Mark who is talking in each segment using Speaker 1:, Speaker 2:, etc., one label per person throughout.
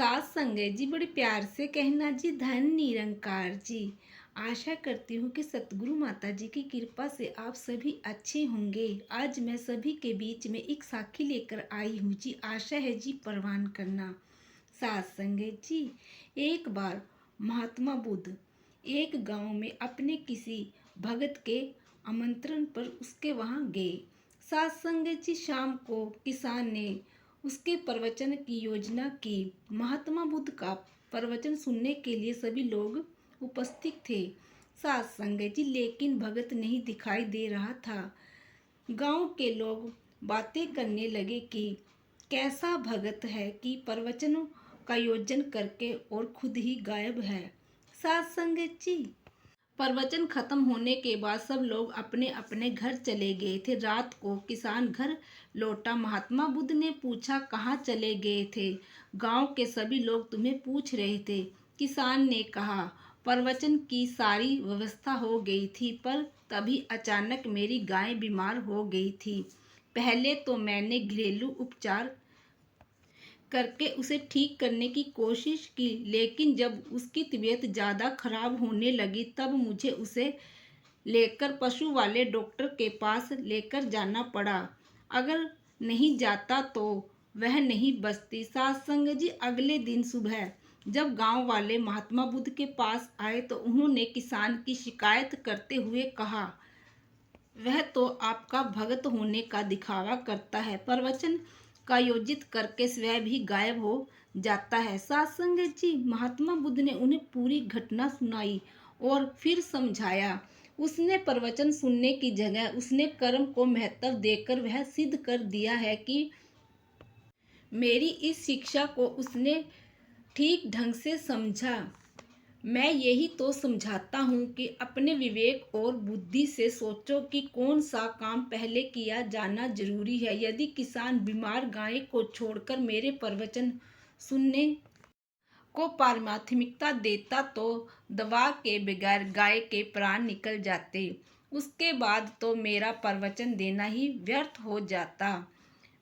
Speaker 1: सास संगत जी बड़े प्यार से कहना जी धन निरंकार जी। आशा करती हूँ कि सतगुरु माता जी की कृपा से आप सभी अच्छे होंगे। आज मैं सभी के बीच में एक साखी लेकर आई हूँ जी। आशा है जी परवान करना। सास संगत जी, एक बार महात्मा बुद्ध एक गांव में अपने किसी भगत के आमंत्रण पर उसके वहां गए। सास संगत जी, शाम को किसान ने उसके प्रवचन की योजना की। महात्मा बुद्ध का प्रवचन सुनने के लिए सभी लोग उपस्थित थे। सास संगत जी, लेकिन भगत नहीं दिखाई दे रहा था। गांव के लोग बातें करने लगे कि कैसा भगत है कि प्रवचनों का आयोजन करके और खुद ही गायब है। सास संगत जी, प्रवचन खत्म होने के बाद सब लोग अपने अपने घर चले गए थे। रात को किसान घर लौटा। महात्मा बुद्ध ने पूछा, कहाँ चले गए थे? गांव के सभी लोग तुम्हें पूछ रहे थे। किसान ने कहा, प्रवचन की सारी व्यवस्था हो गई थी, पर तभी अचानक मेरी गाय बीमार हो गई थी। पहले तो मैंने घरेलू उपचार करके उसे ठीक करने की कोशिश की, लेकिन जब उसकी तबीयत ज़्यादा खराब होने लगी तब मुझे उसे लेकर पशु वाले डॉक्टर के पास लेकर जाना पड़ा। अगर नहीं जाता तो वह नहीं बचती। सत्संग जी, अगले दिन सुबह जब गांव वाले महात्मा बुद्ध के पास आए तो उन्होंने किसान की शिकायत करते हुए कहा, वह तो आपका भगत होने का दिखावा करता है, प्रवचन का आयोजित करके स्वयं भी गायब हो जाता है। सत्संग जी, महात्मा बुद्ध ने उन्हें पूरी घटना सुनाई और फिर समझाया। उसने प्रवचन सुनने की जगह उसने कर्म को महत्व देकर वह सिद्ध कर दिया है कि मेरी इस शिक्षा को उसने ठीक ढंग से समझा। मैं यही तो समझाता हूँ कि अपने विवेक और बुद्धि से सोचो कि कौन सा काम पहले किया जाना जरूरी है। यदि किसान बीमार गाय को छोड़कर मेरे प्रवचन सुनने को प्राथमिकता देता तो दवा के बगैर गाय के प्राण निकल जाते। उसके बाद तो मेरा प्रवचन देना ही व्यर्थ हो जाता।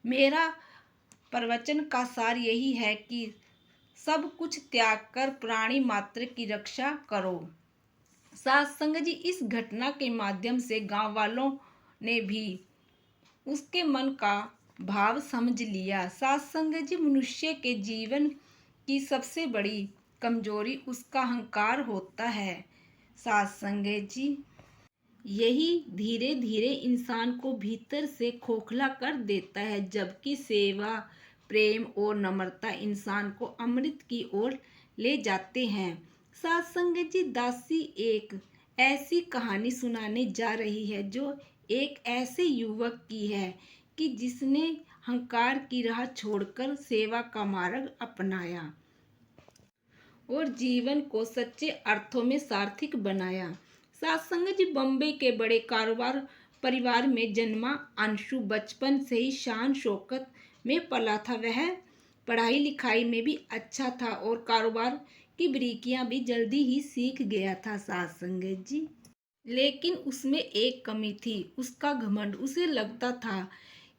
Speaker 1: मेरा प्रवचन का सार यही है कि सब कुछ त्याग कर प्राणी मात्र की रक्षा करो। सत्संग जी, इस घटना के माध्यम से गांव वालों ने भी उसके मन का भाव समझ लिया। सत्संग जी, मनुष्य के जीवन की सबसे बड़ी कमजोरी उसका अहंकार होता है। सत्संग जी, यही धीरे धीरे इंसान को भीतर से खोखला कर देता है, जबकि सेवा, प्रेम और नम्रता इंसान को अमृत की ओर ले जाते हैं। सत्संग जी, दासी एक ऐसी कहानी सुनाने जा रही है जो एक ऐसे युवक की है कि जिसने अहंकार की राह छोड़कर सेवा का मार्ग अपनाया और जीवन को सच्चे अर्थों में सार्थक बनाया। सत्संग जी, बम्बई के बड़े कारोबार परिवार में जन्मा अंशु बचपन से ही शान शौकत में पला था। वह पढ़ाई लिखाई में भी अच्छा था और कारोबार की बारीकियां भी जल्दी ही सीख गया था। सत्संग जी, लेकिन उसमें एक कमी थी, उसका घमंड। उसे लगता था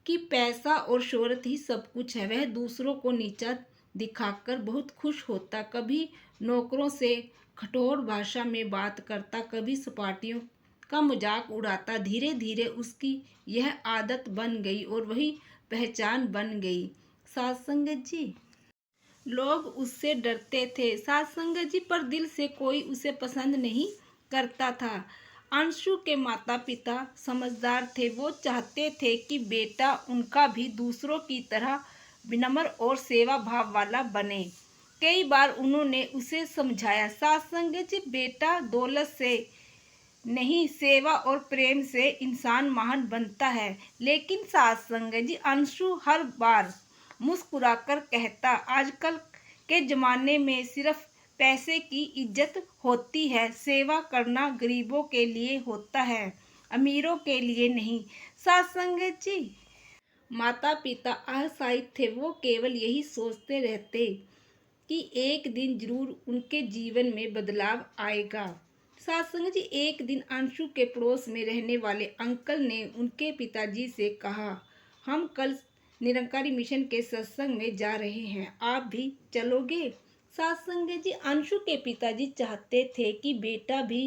Speaker 1: कि पैसा और शोहरत ही सब कुछ है। वह दूसरों को नीचा दिखाकर बहुत खुश होता, कभी नौकरों से कठोर भाषा में बात करता, कभी सपाटियों का मजाक उड़ाता। धीरे धीरे उसकी यह आदत बन गई और वही पहचान बन गई। सत्संग जी, लोग उससे डरते थे। सत्संग जी, पर दिल से कोई उसे पसंद नहीं करता था। अंशु के माता पिता समझदार थे। वो चाहते थे कि बेटा उनका भी दूसरों की तरह विनम्र और सेवा भाव वाला बने। कई बार उन्होंने उसे समझाया, सत्संग जी, बेटा दौलत से नहीं, सेवा और प्रेम से इंसान महान बनता है। लेकिन सत्संग जी, अंशु हर बार मुस्कुराकर कहता, आजकल के ज़माने में सिर्फ पैसे की इज्जत होती है, सेवा करना गरीबों के लिए होता है, अमीरों के लिए नहीं। सत्संग जी, माता पिता आशायित थे। वो केवल यही सोचते रहते कि एक दिन जरूर उनके जीवन में बदलाव आएगा। सत्संग जी, एक दिन अंशु के पड़ोस में रहने वाले अंकल ने उनके पिताजी से कहा, हम कल निरंकारी मिशन के सत्संग में जा रहे हैं, आप भी चलोगे? सत्संग जी, अंशु के पिताजी चाहते थे कि बेटा भी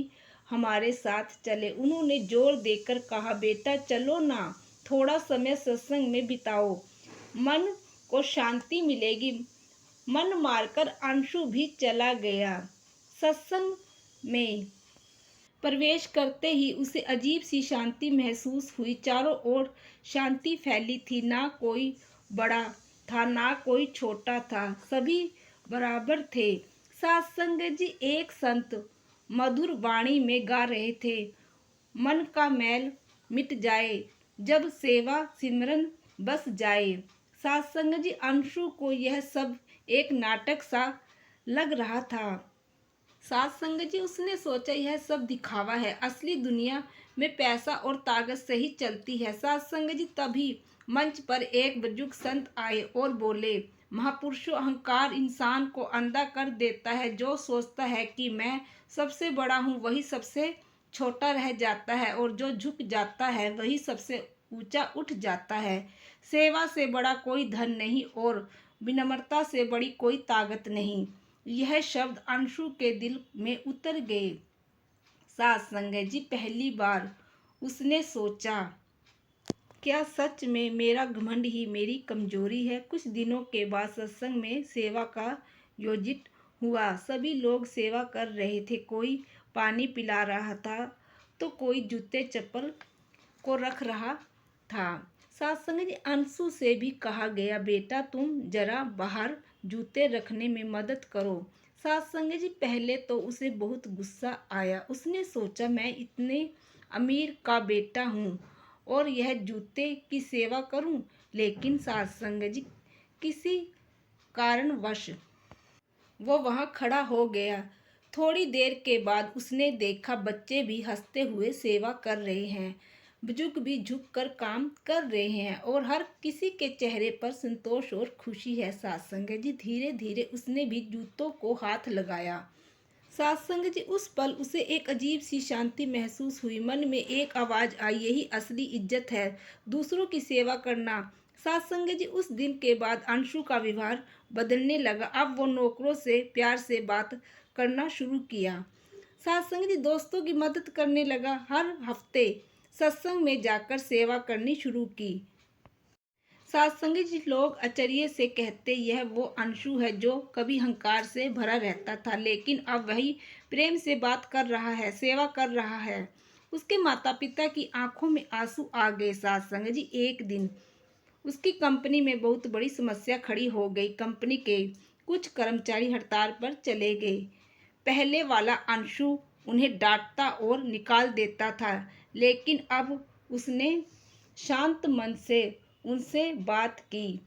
Speaker 1: हमारे साथ चले। उन्होंने जोर देकर कहा, बेटा चलो ना, थोड़ा समय सत्संग में बिताओ, मन को शांति मिलेगी। मन मारकर अंशु भी चला गया। सत्संग में प्रवेश करते ही उसे अजीब सी शांति महसूस हुई। चारों ओर शांति फैली थी, ना कोई बड़ा था ना कोई छोटा था, सभी बराबर थे। सत्संग जी, एक संत मधुर वाणी में गा रहे थे, मन का मैल मिट जाए जब सेवा सिमरन बस जाए। सत्संग जी, अंशु को यह सब एक नाटक सा लग रहा था। सत्संग जी, उसने सोचा यह सब दिखावा है, असली दुनिया में पैसा और ताकत से ही चलती है। सत्संग जी, तभी मंच पर एक बुजुर्ग संत आए और बोले, महापुरुषों, अहंकार इंसान को अंधा कर देता है। जो सोचता है कि मैं सबसे बड़ा हूँ वही सबसे छोटा रह जाता है, और जो झुक जाता है वही सबसे ऊंचा उठ जाता है। सेवा से बड़ा कोई धन नहीं और विनम्रता से बड़ी कोई ताकत नहीं। यह शब्द अंशु के दिल में उतर गए। सत्संग जी, पहली बार उसने सोचा, क्या सच में मेरा घमंड ही मेरी कमजोरी है? कुछ दिनों के बाद सत्संग में सेवा का योजित हुआ। सभी लोग सेवा कर रहे थे, कोई पानी पिला रहा था तो कोई जूते चप्पल को रख रहा था। सत्संग जी, अंशु से भी कहा गया, बेटा तुम जरा बाहर जूते रखने में मदद करो। सत्संग जी, पहले तो उसे बहुत गुस्सा आया। उसने सोचा, मैं इतने अमीर का बेटा हूँ और यह जूते की सेवा करूँ? लेकिन सत्संग जी, किसी कारणवश वो वहाँ खड़ा हो गया। थोड़ी देर के बाद उसने देखा, बच्चे भी हंसते हुए सेवा कर रहे हैं, बुजुर्ग भी झुककर काम कर रहे हैं और हर किसी के चेहरे पर संतोष और खुशी है। सत्संग जी, धीरे धीरे उसने भी जूतों को हाथ लगाया। सत्संग जी, उस पल उसे एक अजीब सी शांति महसूस हुई। मन में एक आवाज़ आई, यही असली इज्जत है, दूसरों की सेवा करना। सत्संग जी, उस दिन के बाद अंशु का व्यवहार बदलने लगा। अब वो नौकरों से प्यार से बात करना शुरू किया। सत्संग जी, दोस्तों की मदद करने लगा। हर हफ्ते सत्संग में जाकर सेवा करनी शुरू की। सत्संग जी, लोग आश्चर्य से कहते, यह वो अंशु है जो कभी अहंकार से भरा रहता था, लेकिन अब वही प्रेम से बात कर रहा है, सेवा कर रहा है। उसके माता पिता की आंखों में आंसू आ गए। सत्संग जी, एक दिन उसकी कंपनी में बहुत बड़ी समस्या खड़ी हो गई। कंपनी के कुछ कर्मचारी हड़ताल पर चले गए। पहले वाला अंशु उन्हें डांटता और निकाल देता था, लेकिन अब उसने शांत मन से उनसे बात की।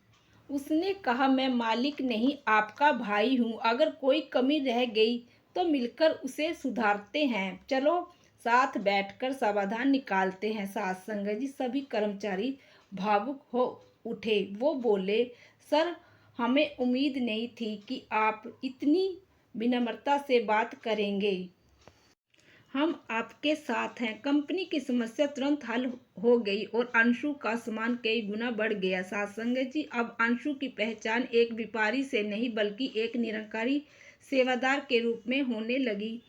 Speaker 1: उसने कहा, मैं मालिक नहीं, आपका भाई हूँ। अगर कोई कमी रह गई तो मिलकर उसे सुधारते हैं। चलो साथ बैठकर समाधान निकालते हैं। सत्संग जी, सभी कर्मचारी भावुक हो उठे। वो बोले, सर, हमें उम्मीद नहीं थी कि आप इतनी विनम्रता से बात करेंगे। हम आपके साथ हैं। कंपनी की समस्या तुरंत हल हो गई और अंशु का सम्मान कई गुना बढ़ गया। सत्संग जी, अब अंशु की पहचान एक व्यापारी से नहीं बल्कि एक निरंकारी सेवादार के रूप में होने लगी।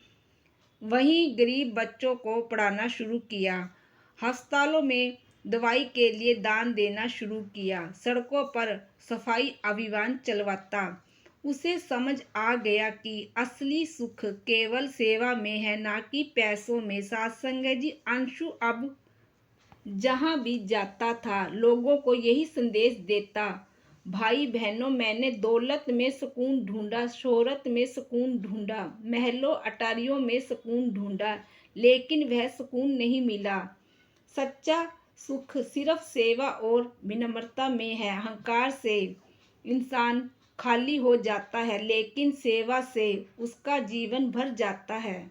Speaker 1: वहीं गरीब बच्चों को पढ़ाना शुरू किया, अस्पतालों में दवाई के लिए दान देना शुरू किया, सड़कों पर सफाई अभियान चलवाता। उसे समझ आ गया कि असली सुख केवल सेवा में है, ना कि पैसों में। सत्संग जी, अंशु अब जहाँ भी जाता था लोगों को यही संदेश देता, भाई बहनों, मैंने दौलत में सुकून ढूंढा, शोहरत में सुकून ढूंढा, महलों अटारियों में सुकून ढूंढा, लेकिन वह सुकून नहीं मिला। सच्चा सुख सिर्फ सेवा और विनम्रता में है। अहंकार से इंसान खाली हो जाता है, लेकिन सेवा से उसका जीवन भर जाता है।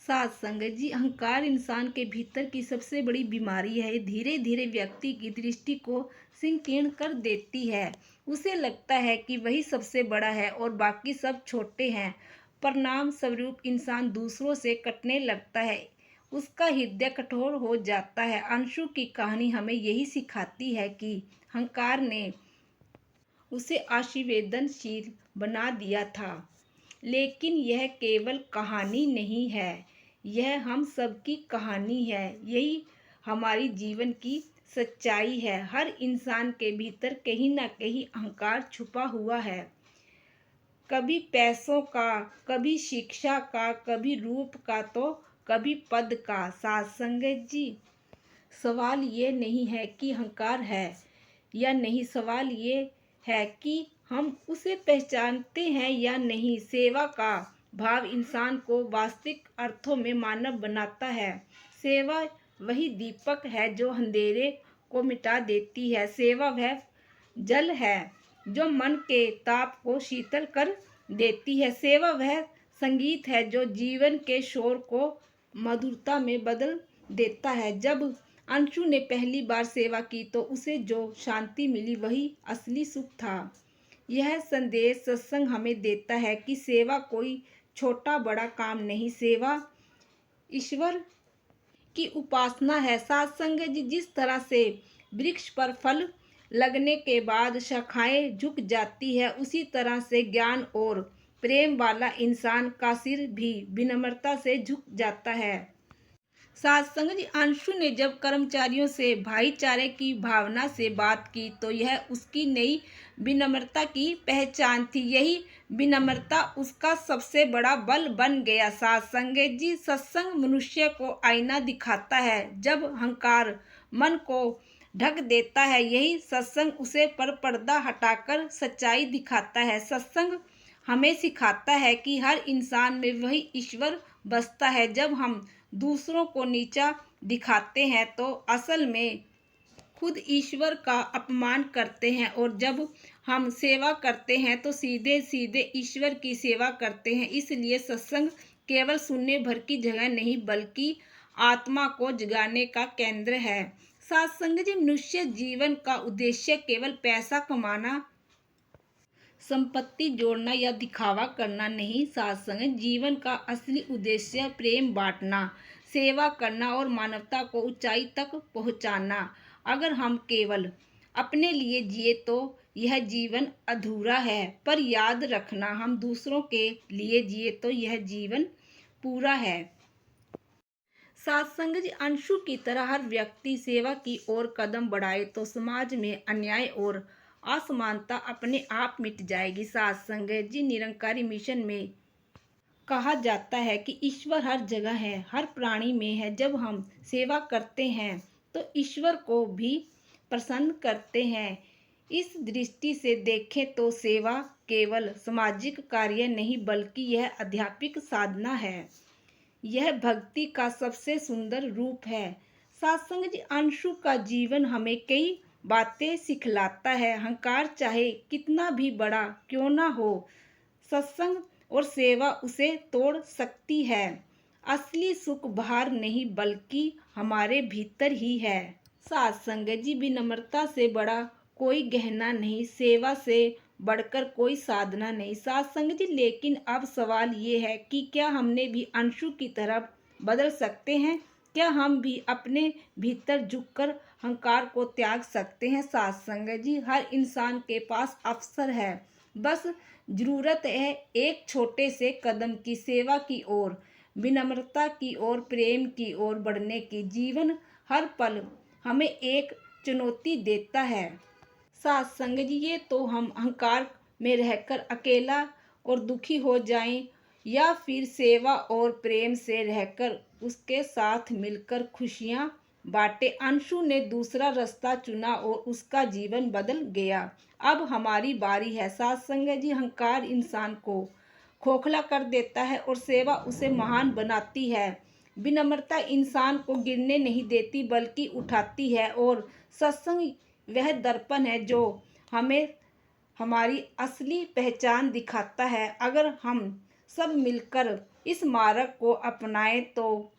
Speaker 1: सत्संग जी, अहंकार इंसान के भीतर की सबसे बड़ी बीमारी है। धीरे धीरे व्यक्ति की दृष्टि को संकीर्ण कर देती है। उसे लगता है कि वही सबसे बड़ा है और बाकी सब छोटे हैं। परिणाम स्वरूप इंसान दूसरों से कटने लगता है, उसका हृदय कठोर हो जाता है। अंशु की कहानी हमें यही सिखाती है कि अहंकार ने उसे असंवेदनशील बना दिया था। लेकिन यह केवल कहानी नहीं है, यह हम सबकी कहानी है। यही हमारी जीवन की सच्चाई है। हर इंसान के भीतर कहीं ना कहीं अहंकार छुपा हुआ है। कभी पैसों का, कभी शिक्षा का, कभी रूप का, तो कभी पद का। साथ संगत जी, सवाल ये नहीं है कि अहंकार है या नहीं, सवाल ये है कि हम उसे पहचानते हैं या नहीं। सेवा का भाव इंसान को वास्तविक अर्थों में मानव बनाता है। सेवा वही दीपक है जो अंधेरे को मिटा देती है। सेवा वह जल है जो मन के ताप को शीतल कर देती है। सेवा वह संगीत है जो जीवन के शोर को मधुरता में बदल देता है। जब अंशु ने पहली बार सेवा की तो उसे जो शांति मिली वही असली सुख था। यह संदेश सत्संग हमें देता है कि सेवा कोई छोटा बड़ा काम नहीं, सेवा ईश्वर की उपासना है। सत्संग जी, जिस तरह से वृक्ष पर फल लगने के बाद शाखाएं झुक जाती है, उसी तरह से ज्ञान और प्रेम वाला इंसान का सिर भी विनम्रता से झुक जाता है। सत्संग जी, अंशु ने जब कर्मचारियों से भाईचारे की भावना से बात की तो यह उसकी नई विनम्रता की पहचान थी। यही विनम्रता उसका सबसे बड़ा बल बन गया। सत्संग जी, सत्संग मनुष्य को आईना दिखाता है। जब अहंकार मन को ढक देता है, यही सत्संग उसे पर पर्दा हटाकर सच्चाई दिखाता है। सत्संग हमें सिखाता है कि हर इंसान में वही ईश्वर बसता है। जब हम दूसरों को नीचा दिखाते हैं तो असल में खुद ईश्वर का अपमान करते हैं, और जब हम सेवा करते हैं तो सीधे सीधे ईश्वर की सेवा करते हैं। इसलिए सत्संग केवल सुनने भर की जगह नहीं बल्कि आत्मा को जगाने का केंद्र है। सत्संग जी, मनुष्य जीवन का उद्देश्य केवल पैसा कमाना, संपत्ति जोड़ना या दिखावा करना नहीं। सत्संग जीवन का असली उद्देश्य प्रेम बांटना, सेवा करना और मानवता को ऊंचाई तक पहुंचाना। अगर हम केवल अपने लिए जिए तो यह जीवन अधूरा है, पर याद रखना हम दूसरों के लिए जिए तो यह जीवन पूरा है। सत्संग जी, अंशु की तरह हर व्यक्ति सेवा की ओर कदम बढ़ाए तो समाज में अन्याय और असमानता अपने आप मिट जाएगी। सत्संग जी, निरंकारी मिशन में कहा जाता है कि ईश्वर हर जगह है, हर प्राणी में है। जब हम सेवा करते हैं तो ईश्वर को भी प्रसन्न करते हैं। इस दृष्टि से देखें तो सेवा केवल सामाजिक कार्य नहीं बल्कि यह आध्यात्मिक साधना है। यह भक्ति का सबसे सुंदर रूप है। सत्संग जी, अंशु का जीवन हमें कई बातें सिखलाता है। अहंकार चाहे कितना भी बड़ा क्यों ना हो, सत्संग और सेवा उसे तोड़ सकती है। असली सुख बाहर नहीं बल्कि हमारे भीतर ही है। सत्संग जी, विनम्रता से बड़ा कोई गहना नहीं, सेवा से बढ़कर कोई साधना नहीं। सत्संग जी, लेकिन अब सवाल ये है कि क्या हमने भी अंशु की तरह बदल सकते हैं? क्या हम भी अपने भीतर झुककर अहंकार को त्याग सकते हैं? सत्संग जी, हर इंसान के पास अवसर है, बस जरूरत है एक छोटे से कदम की, सेवा की ओर, विनम्रता की ओर, प्रेम की ओर बढ़ने की। जीवन हर पल हमें एक चुनौती देता है। सत्संग जी, ये तो हम अहंकार में रहकर अकेला और दुखी हो जाएं, या फिर सेवा और प्रेम से रहकर उसके साथ मिलकर खुशियां बांटे। अंशु ने दूसरा रास्ता चुना और उसका जीवन बदल गया। अब हमारी बारी है। सत्संग जी, अहंकार इंसान को खोखला कर देता है और सेवा उसे महान बनाती है। विनम्रता इंसान को गिरने नहीं देती बल्कि उठाती है, और सत्संग वह दर्पण है जो हमें हमारी असली पहचान दिखाता है। अगर हम सब मिलकर इस मार्ग को अपनाएं तो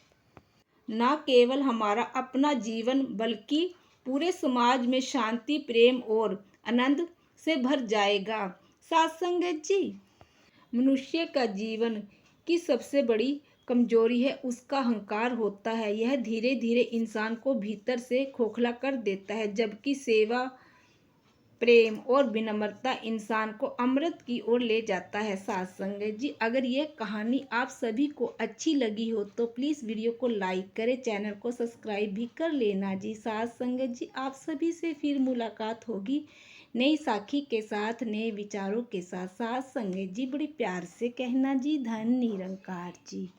Speaker 1: न केवल हमारा अपना जीवन बल्कि पूरे समाज में शांति, प्रेम और आनंद से भर जाएगा। सत्संग जी, मनुष्य का जीवन की सबसे बड़ी कमजोरी है उसका अहंकार होता है। यह धीरे धीरे इंसान को भीतर से खोखला कर देता है, जबकि सेवा प्रेम और विनम्रता इंसान को अमृत की ओर ले जाता है। साथ संगत जी, अगर ये कहानी आप सभी को अच्छी लगी हो तो प्लीज़ वीडियो को लाइक करें, चैनल को सब्सक्राइब भी कर लेना जी। साथ संगत जी, आप सभी से फिर मुलाकात होगी नई साखी के साथ, नए विचारों के साथ। साथ संगत जी, बड़े प्यार से कहना जी, धन निरंकार जी।